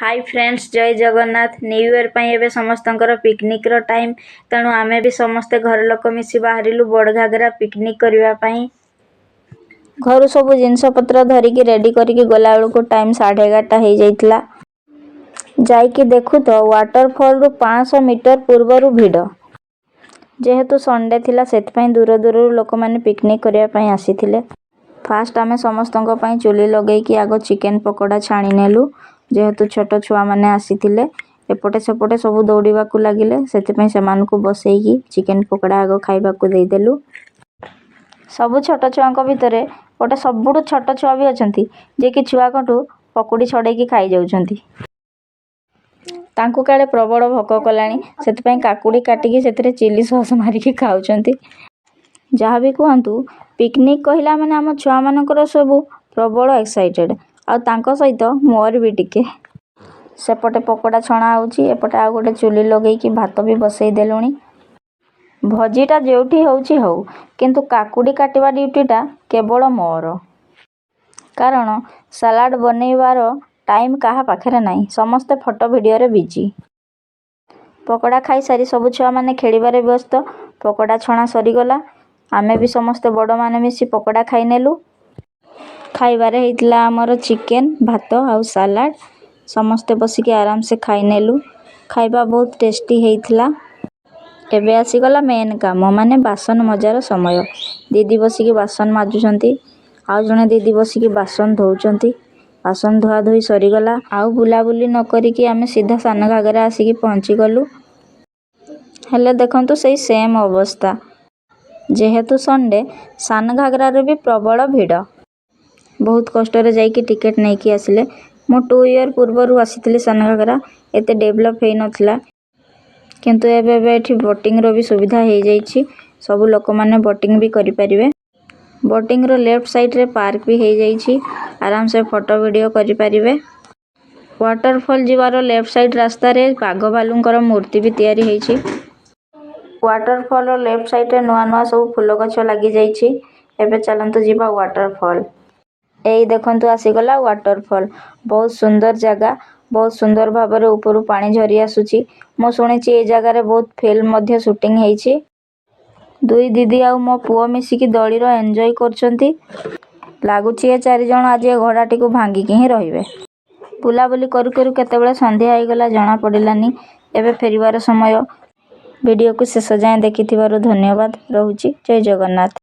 Hi friends, जय Jagannath. New year पाई एबे समस्तंकर picnic रो time. तेणु आमे भी समस्ते घर लोक मिसी बाहरिलु बड़ घागरा पिकनिक करबा पाई। घर सब जिनस पत्र धरिकी रेडी करिकी गला बेलू टाइम 11:30 हो जाइतला। जाइकी देखु तो वाटरफॉल रु 500 मीटर पूर्वरु भिड़। जेहेतु संडे थिला सेतपई दूर दूर लोक माने पिकनिक करबा पाई आसीथिले। फास्ट आमे समस्तंक पाई चुली लगेइकी आगो चिकेन पकोड़ा छाणी नेलु। जेहेतु छोट छुआ माने आसीथिले एपटे सेपटे सब दौड़ाकू लगिले, सेतिपई सेमानकू बसैकी चिकेन पकोड़ा आगो खाइबाकू देइदेलु। सब छोट छुआंक भितरे गोटे सबुठु छोट छुआ भी अछंती जे कि छुआकठू पकोड़ी छड़ेकी खाई जाउछंती। तांकू काले प्रबल भोक कलानी, सेतिपई काकुड़ी काटिकी सेतिरे चिली सॉस मारिकी खाउछंती। जहाँ भी कहतु पिकनिक कहला माने आम छुआ मानकर सब प्रबल एक्साइटेड आ तांको सहित मोर भी टिके। सेपटे पकोड़ा छणा होउची, एपटे आ गोटे चुली लगेइकी भात भी बसई देलुनी। भजीटा जेउठी होउची होउ, किंतु काकुड़ी काटिबा ड्यूटीटा केवल मोर। कारण सलाड बनैबार टाइम काहा पाखरे नाही, समस्ते फोटो वीडियो रे बिजी। पकोड़ा खाई सारी सब छुआ माने खेलिबारे व्यस्त। पकोड़ा छणा सरीगला, आमे भी समस्ते बड़ माने मिसी पकोड़ा खाई नेलु। खाइबारे हेइतला हमर चिकेन, भात आउ सलाड। समस्ते बसिकी आराम से खाई नेलु। खाइबा बहुत टेस्टी हेइतला। एबे आसीगला मेन काम माने बासन मजार समय। दीदी बसिकी बासन माजुछंती, आउ जने दीदी बसिकी बासन धोउछंती। बासन धोआ धोई सरीगला, आउ बुलाबुली न करिकी आमे सीधा सान घागरा आसिकी पहुंची गलु। हेले देखंतु सेई सेम अवस्था। जेहेतु संडे सान घागरा रे भी प्रबल भिड़। बहुत कष्ट रे जाइकी टिकेट नैकी आसिले। मो 2 इयर पूर्वरु आसीथिले सान घागरा, एते डेवलप हेइ नथिला, किंतु एबे एठी बोटिंग रो भी सुविधा हेइ जाइछि। सब लोक माने बोटिंग भी करि परिबे। बोटिंग रो लेफ्ट साइड रे पार्क भी हेइ जाइछि, आराम से फोटो वीडियो करि परिबे। वाटरफॉल जिवारो लेफ्ट साइड रास्ता रे बाघ भालुंकर मूर्ति भी तयारी हेइछि। वाटरफॉल रो लेफ्ट साइड रे नुआ नुआ सब फूल गछ लागि जाइछि। एबे चलंतु जिबा वाटरफॉल। एई देखंतु आसीगला वाटरफॉल। बहुत सुंदर जगह, बहुत सुंदर भाबरे ऊपरु पानी झरी आसुची। मो सुनिछि ए जगह रे बहुत फिल्म मध्ये शूटिंग हेइछि। दुई दीदी आउ मो पुओ मिसिकी दळीरो एन्जॉय करछंती। लागुची ए 4 जण आज ए घोड़ाटी को भांगीकी ही रहिबे। बुलाबुली करू करू केतेबेले संध्या आइगला जणा पडिलानी। एबे फेरिबार समय। वीडियो को शेष जाए देखिथिबारु धन्यवाद। रहुची। जय जगन्नाथ।